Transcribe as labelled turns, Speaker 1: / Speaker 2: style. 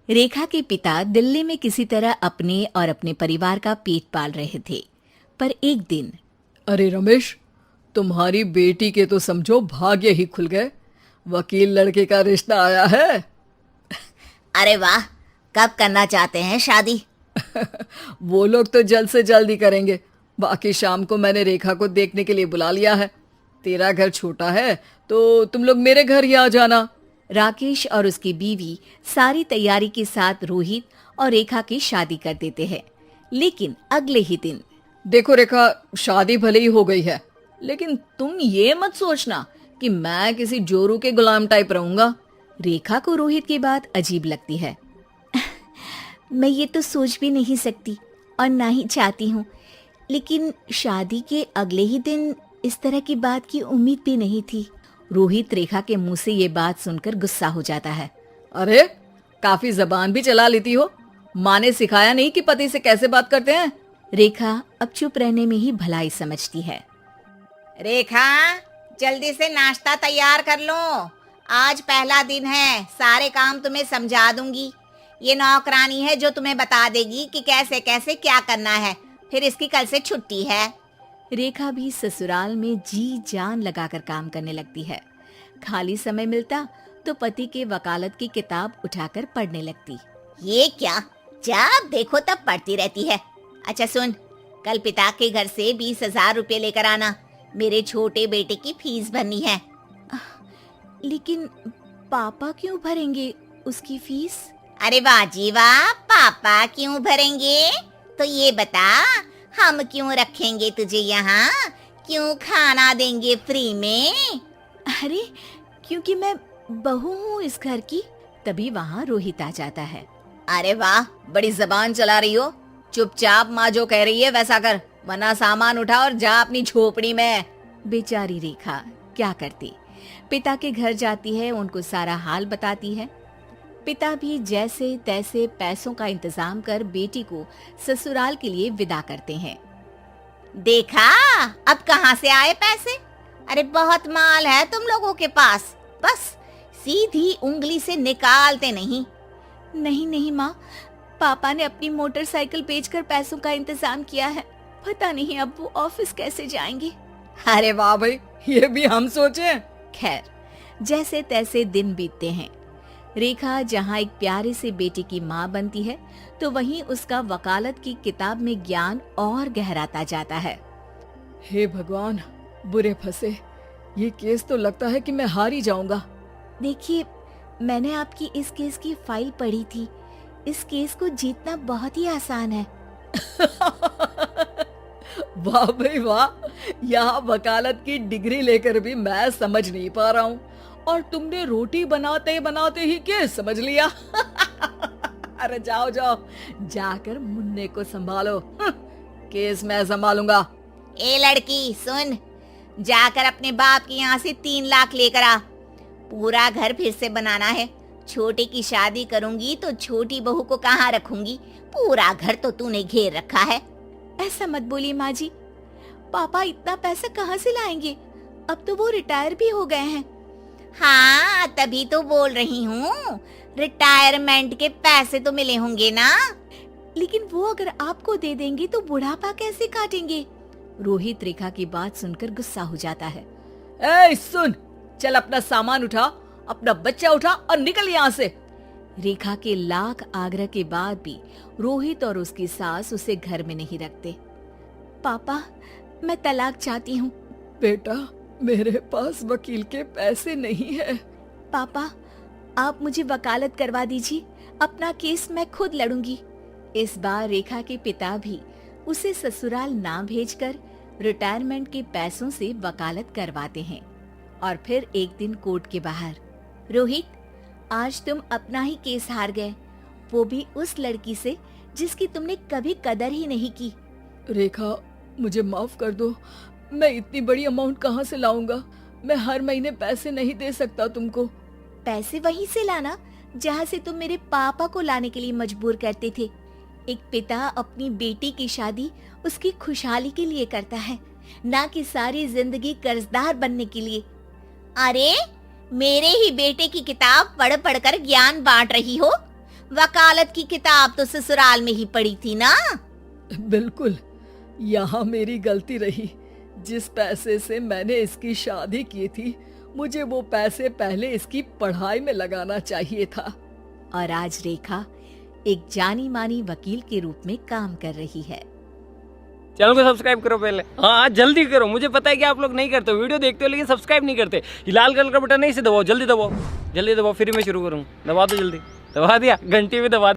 Speaker 1: रेखा के पिता दिल्ली में किसी तरह अपने और अपने परिवार का पेट पाल रहे थे, पर एक दिन
Speaker 2: अरे रमेश, तुम्हारी बेटी के तो समझो भाग्य ही खुल गए। वकील लड़के का रिश्ता आया है।
Speaker 3: अरे वाह, कब करना चाहते हैं शादी?
Speaker 2: वो लोग तो जल्द से जल्द ही करेंगे। बाकी शाम को मैंने रेखा को देखने के लिए बुला लिया है। तेरा घर छोटा है तो तुम लोग मेरे घर ही आ जाना।
Speaker 1: राकेश और उसकी बीवी सारी तैयारी के साथ रोहित और रेखा की शादी कर देते हैं। लेकिन अगले ही दिन
Speaker 2: देखो रेखा, शादी भले ही हो गई है, लेकिन तुम ये मत सोचना कि मैं किसी जोरू के गुलाम टाइप रहूंगा।
Speaker 1: रेखा को रोहित की बात अजीब लगती है। मैं ये तो सोच भी नहीं सकती और ना ही चाहती हूँ, लेकिन शादी के अगले ही दिन इस तरह की बात की उम्मीद भी नहीं थी। रोहित रेखा के मुंह से ये बात सुनकर गुस्सा हो जाता है।
Speaker 2: अरे, काफी जबान भी चला लेती हो। माँ ने सिखाया नहीं कि पति से कैसे बात करते हैं?
Speaker 1: रेखा अब चुप रहने में ही भलाई समझती है।
Speaker 3: रेखा, जल्दी से नाश्ता तैयार कर लो। आज पहला दिन है, सारे काम तुम्हें समझा दूंगी। ये नौकरानी है जो तुम्हें बता देगी कि कैसे कैसे क्या करना है। फिर इसकी कल से छुट्टी है।
Speaker 1: रेखा भी ससुराल में जी जान लगाकर काम करने लगती है। खाली समय मिलता तो पति के वकालत की किताब उठाकर पढ़ने लगती।
Speaker 3: ये क्या, जब देखो तब पढ़ती रहती है। अच्छा सुन, कल पिता के घर से 20,000 रुपये लेकर आना। मेरे छोटे बेटे की फीस भरनी है।
Speaker 1: लेकिन पापा क्यों भरेंगे उसकी फीस?
Speaker 3: अरे वाह जी वाह, पापा क्यों भरेंगे? तो ये बता, हम क्यों रखेंगे तुझे यहाँ? क्यों खाना देंगे फ्री में?
Speaker 1: अरे, क्योंकि मैं बहू हूँ इस घर की। तभी वहाँ रोहित आ जाता है।
Speaker 3: अरे वाह, बड़ी जबान चला रही हो। चुपचाप माँ जो कह रही है वैसा कर, वरना सामान उठा और जा अपनी झोपड़ी में।
Speaker 1: बेचारी रेखा क्या करती, पिता के घर जाती है, उनको सारा हाल बताती है। पिता भी जैसे तैसे पैसों का इंतजाम कर बेटी को ससुराल के लिए विदा करते हैं।
Speaker 3: देखा, अब कहाँ से आए पैसे? अरे बहुत माल है तुम लोगों के पास, बस सीधी उंगली से निकालते नहीं।
Speaker 1: नहीं नहीं माँ, पापा ने अपनी मोटरसाइकिल बेचकर पैसों का इंतजाम किया है। पता नहीं अब वो ऑफिस कैसे जाएंगे।
Speaker 2: अरे वाह भाई, ये भी हम सोचे।
Speaker 1: खैर, जैसे तैसे दिन बीतते हैं। रेखा जहाँ एक प्यारे से बेटे की माँ बनती है, तो वहीं उसका वकालत की किताब में ज्ञान और गहराता जाता है।
Speaker 2: हे भगवान, बुरे फंसे। ये केस तो लगता है कि मैं हार ही जाऊंगा।
Speaker 1: देखिए, मैंने आपकी इस केस की फाइल पढ़ी थी। इस केस को जीतना बहुत ही आसान है।
Speaker 2: वाह भाई वाह, यहाँ वकालत की डिग्री लेकर भी मैं समझ नहीं पा रहा हूँ, और तुमने रोटी बनाते बनाते ही केस समझ लिया। अरे जाओ जाओ, जाकर मुन्ने को संभालो। केस मैं संभालूंगा।
Speaker 3: ए लड़की सुन, जाकर अपने बाप के यहाँ से 3 लाख लेकर आ। पूरा घर फिर से बनाना है। छोटे की शादी करूंगी तो छोटी बहू को कहाँ रखूंगी? पूरा घर तो तूने घेर रखा है।
Speaker 1: ऐसा मत बोलिए माँ जी, पापा इतना पैसा कहाँ से लाएंगे? अब तो वो रिटायर भी हो गए हैं।
Speaker 3: हाँ, तभी तो बोल रही हूँ, रिटायरमेंट के पैसे तो मिले होंगे ना।
Speaker 1: लेकिन वो अगर आपको दे देंगे तो बुढ़ापा कैसे काटेंगे? रोहित रेखा की बात सुनकर गुस्सा हो जाता है।
Speaker 2: ए सुन, चल अपना सामान उठा, अपना बच्चा उठा और निकल यहाँ से।
Speaker 1: रेखा के लाख आग्रह के बाद भी रोहित और उसकी सास उसे घर में नहीं रखते। पापा, मैं तलाक चाहती हूँ।
Speaker 2: बेटा, मेरे पास वकील के पैसे नहीं है।
Speaker 1: पापा, आप मुझे वकालत करवा दीजिए, अपना केस मैं खुद लड़ूंगी। इस बार रेखा के पिता भी उसे ससुराल ना भेजकर रिटायरमेंट के पैसों से वकालत करवाते हैं। और फिर एक दिन कोर्ट के बाहर, रोहित, आज तुम अपना ही केस हार गए, वो भी उस लड़की से जिसकी तुमने कभी कदर ही नहीं की।
Speaker 2: रेखा, मुझे माफ कर दो। मैं इतनी बड़ी अमाउंट कहाँ से लाऊंगा? मैं हर महीने पैसे नहीं दे सकता तुमको।
Speaker 1: पैसे वहीं से लाना जहाँ से तुम मेरे पापा को लाने के लिए मजबूर करते थे। एक पिता अपनी बेटी की शादी उसकी खुशहाली के लिए करता है, ना कि सारी जिंदगी कर्जदार बनने के लिए।
Speaker 3: अरे, मेरे ही बेटे की किताब पढ़ पढ़ कर ज्ञान बांट रही हो? वकालत की किताब तो ससुराल में ही पड़ी थी ना।
Speaker 2: बिल्कुल, यहाँ मेरी गलती रही। जिस पैसे से मैंने इसकी शादी की थी, मुझे वो पैसे पहले इसकी पढ़ाई में लगाना चाहिए था।
Speaker 1: और आज रेखा एक जानी मानी वकील के रूप में काम कर रही है।
Speaker 4: चैनल को सब्सक्राइब करो पहले। हाँ जल्दी करो, मुझे पता है कि आप लोग नहीं करते हो, वीडियो देखते हो लेकिन सब्सक्राइब नहीं करते। ये लाल कलर का बटन नहीं से दबाओ, जल्दी दबाओ, जल्दी दबाओ, फिर मैं शुरू करूँ। दबा दो जल्दी, दबा दिया, घंटी भी दबा